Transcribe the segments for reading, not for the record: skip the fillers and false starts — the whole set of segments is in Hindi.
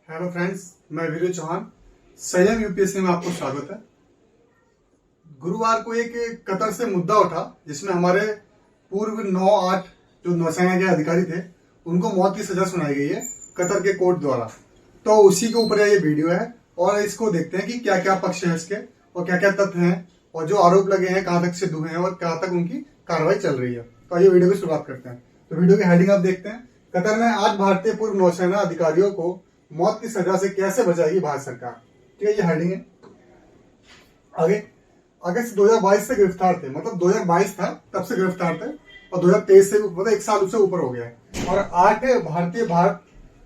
हेलो फ्रेंड्स, मैं वीरू चौहान। संयम यूपीएससी में आपको स्वागत है। गुरुवार को एक कतर से मुद्दा उठा जिसमें हमारे पूर्व 9-8 जो नौसेना के अधिकारी थे उनको मौत की सजा सुनाई गई है कतर के कोर्ट द्वारा। तो उसी के ऊपर ये वीडियो है और इसको देखते हैं कि क्या क्या पक्ष है इसके और क्या क्या तथ्य हैं और जो आरोप लगे हैं कहाँ तक सिद्ध हुए हैं और कहाँ तक उनकी कार्रवाई चल रही है। तो आइए वीडियो की शुरुआत करते हैं। तो वीडियो की हेडिंग आप देखते हैं। कतर में 8 भारतीय पूर्व नौसेना अधिकारियों को मौत की सजा से कैसे बचाएगी भारत सरकार। ठीक है, ये हेडिंग है। आगे अगस्त 2022 से गिरफ्तार थे, मतलब 2022 था तब से गिरफ्तार थे और 2023 से मतलब 1 साल उससे ऊपर हो गया है। और 8 भारतीय भारत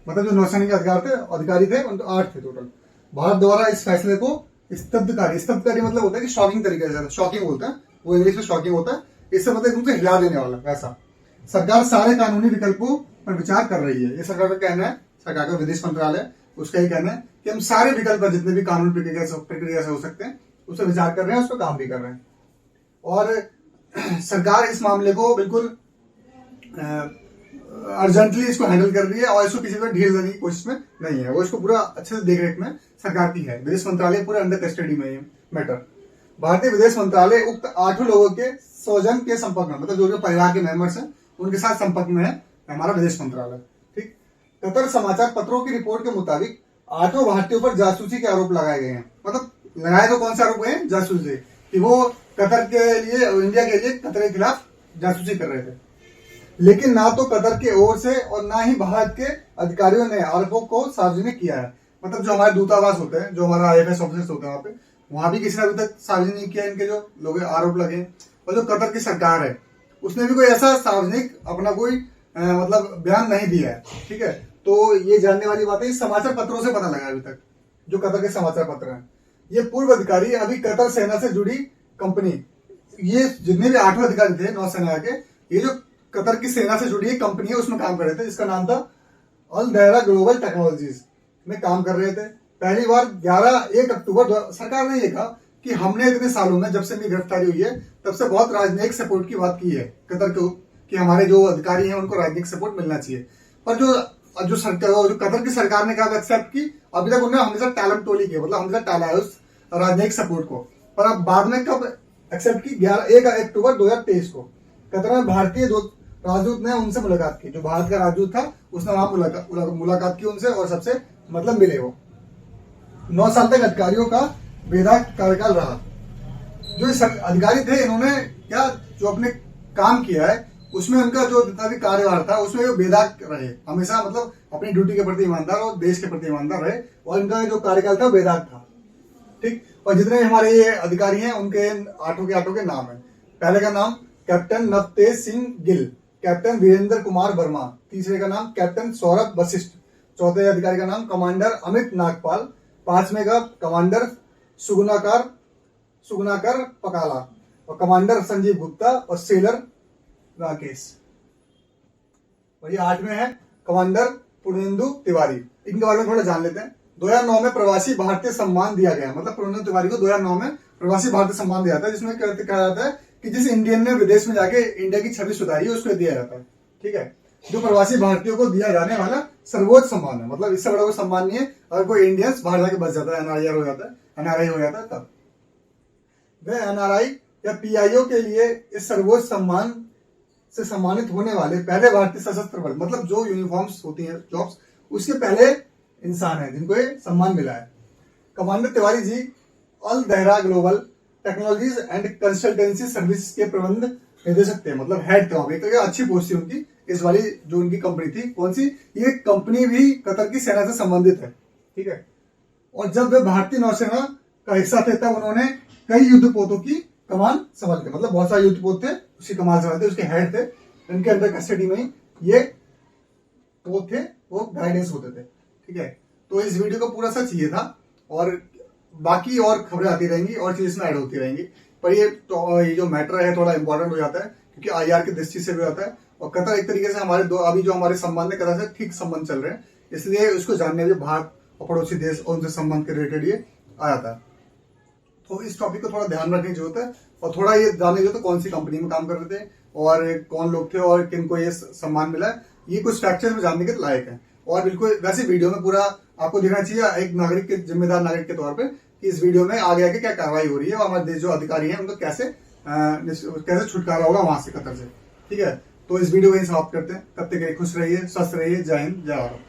मतलब जो नौसेना के अधिकारी थे उन 8 थे टोटल। भारत द्वारा इस फैसले को स्तब्धकारी मतलब होता है कि शॉकिंग तरीके से, शॉकिंग बोलते हैं वो, इंग्लिश में शॉकिंग होता है। इससे मतलब उनको हिला देने वाला वैसा। सरकार सारे कानूनी विकल्पों पर विचार कर रही है, ये सरकार का कहना है। सरकार का विदेश मंत्रालय उसका ही कहना है कि हम सारे विकल्प पर जितने भी कानून प्रक्रिया से हो सकते हैं उस पर विचार कर रहे हैं, उस पर काम भी कर रहे हैं। और सरकार इस मामले को बिल्कुल अर्जेंटली इसको हैंडल कर रही है और इसको किसी को ढील देने की कोशिश में नहीं है। वो इसको पूरा अच्छे से देखरेख में सरकार की है। विदेश मंत्रालय पूरे अंडर कस्टडी में मैटर। भारतीय विदेश मंत्रालय उक्त 8 लोगों के स्वजन के संपर्क में, मतलब जो परिवार के मेंबर्स हैं उनके साथ संपर्क में है हमारा विदेश मंत्रालय। ठीक, कतर समाचार पत्रों की रिपोर्ट के मुताबिक 8 भारतीयों पर जासूसी के आरोप लगाए गए हैं। मतलब लगाए तो कौन से आरोप हैं? जासूसी, कि वो कतर के लिए, इंडिया के लिए कतर के खिलाफ जासूसी कर रहे थे। लेकिन ना तो कतर की ओर से और ना ही भारत के अधिकारियों ने आरोपों को सार्वजनिक किया है। मतलब जो हमारे दूतावास होते हैं, जो हमारा IFS ऑफिसर्स होते हैं वहां भी किसी ने अभी तक सार्वजनिक नहीं किया इनके जो लोग आरोप लगे। और जो कतर की सरकार है उसने भी कोई ऐसा सार्वजनिक अपना कोई मतलब बयान नहीं दिया है। ठीक है, तो ये जानने वाली बात है, इस समाचार पत्रों से पता लगा अभी तक जो कतर के समाचार पत्र हैं। ये पूर्व अधिकारी अभी कतर सेना से जुड़ी कंपनी, ये जितने भी 8 अधिकारी थे नौसेना के, ये जो कतर की सेना से जुड़ी एक कंपनी है उसमें काम कर रहे थे, जिसका नाम था अल दहरा ग्लोबल टेक्नोलॉजीज में काम कर रहे थे। पहली बार 1 अक्टूबर सरकार ने ये कहा कि हमने इतने सालों में, जब से मेरी गिरफ्तारी हुई है तब से बहुत राजनयिक सपोर्ट की बात की है कतर को, कि हमारे जो अधिकारी हैं उनको राजनयिक सपोर्ट मिलना चाहिए। पर जो कतर की सरकार ने कहा एक्सेप्ट की, अभी तक उन्होंने हमेशा टालम टोली की, मतलब हमेशा टाला है उस राजनयिक सपोर्ट को। पर अब बाद में कब एक्सेप्ट की? 1 अक्टूबर 2023 को कतर में भारतीय राजदूत ने उनसे मुलाकात की। जो भारत का राजदूत था उसने वहां मुलाकात की उनसे और सबसे मतलब मिले। वो 9 साल तक अधिकारियों का बेदाग कार्यकाल रहा। जो अधिकारी थे इन्होंने क्या जो अपने काम किया है उसमें उनका जो जितना भी कार्यभार था उसमें वो बेदाग रहे हमेशा, मतलब अपनी ड्यूटी के प्रति ईमानदार और देश के प्रति ईमानदार रहे और इनका जो कार्यकाल था बेदाग था। ठीक, और जितने हमारे ये अधिकारी हैं उनके 8 के नाम है। पहले का नाम कैप्टन नवतेज सिंह गिल, कैप्टन वीरेंद्र कुमार वर्मा, तीसरे का नाम कैप्टन सौरभ वशिष्ठ, चौथे अधिकारी का नाम कमांडर अमित नागपाल, 5वें का कमांडर सुगुनाकर पकाला और कमांडर संजीव गुप्ता और सेलर राकेश। और ये 8वें है कमांडर पूर्णेंदु तिवारी। इनके बारे में थोड़ा जान लेते हैं। 2009 में प्रवासी भारतीय सम्मान दिया गया, मतलब पूर्णेंदु तिवारी को 2009 में प्रवासी भारतीय सम्मान दिया था, जिसमें कहा जाता है कि जिस इंडियन ने विदेश में जाके इंडिया की छवि सुधारी उसको दिया जाता है। ठीक है, जो प्रवासी भारतीयों को दिया जाने वाला सर्वोच्च सम्मान है, मतलब इससे बड़ा कोई सम्मान नहीं है। अगर कोई इंडियंस बाहर जाके बच जाता है, NRI हो जाता है तब वह NRI या PIO के लिए इस सर्वोच्च सम्मान से सम्मानित होने वाले पहले भारतीय सशस्त्र बल, मतलब जो यूनिफॉर्म्स होती हैं जॉब्स, उसके पहले इंसान है जिनको ये सम्मान मिला है। Commander Tiwari ji Al Dahra global technologies and consultancy service के प्रबंध निदेशक थे, मतलब हेड थे। एक तरह अच्छी पोस्ट थी उनकी। इस वाली जो उनकी कंपनी थी, कौन सी, ये कंपनी भी कतर की सेना से संबंधित है। ठीक है, और जब वे भारतीय नौसेना का हिस्सा थे तब उन्होंने कई युद्धपोतों की कमान संभालते, मतलब बहुत सारे युद्धपोत थे उसकी कमान संभालते, उसके हेड थे। इनके अंडर कस्टडी में ये पोत थे, वो गाइडेंस होते थे। ठीक है, तो इस वीडियो को पूरा सच ये था और बाकी और खबरें आती रहेंगी और चीज इसमें ऐड होती रहेंगी। पर ये जो मैटर है थोड़ा इंपॉर्टेंट हो जाता है क्योंकि IR की दृष्टि से भी आता है। और कतर एक तरीके से हमारे अभी जो हमारे संबंध है कतर से ठीक संबंध चल रहे हैं, इसलिए उसको जानने में भारत और पड़ोसी देश और उनसे संबंध के रिलेटेड ये आ जाता है। तो इस टॉपिक को थोड़ा ध्यान रखने की जरूरत है और थोड़ा ये जानने की जरूरत है कौन सी कंपनी में काम कर रहे थे और कौन लोग थे और किनको ये सम्मान मिला है। ये कुछ फैक्चर्स में जानने के लायक है। और बिल्कुल वैसे वीडियो में पूरा आपको देखना चाहिए एक नागरिक के, जिम्मेदार नागरिक के तौर पे, कि इस वीडियो में आगे आगे क्या कार्रवाई हो रही है और हमारे देश जो अधिकारी हैं उनको कैसे कैसे छुटकारा होगा वहां से, कतर से। ठीक है, तो इस वीडियो को यहीं समाप्त करते हैं। तब तक के लिए खुश रहिए, स्वस्थ रहिए। जय हिंद, जय भारत।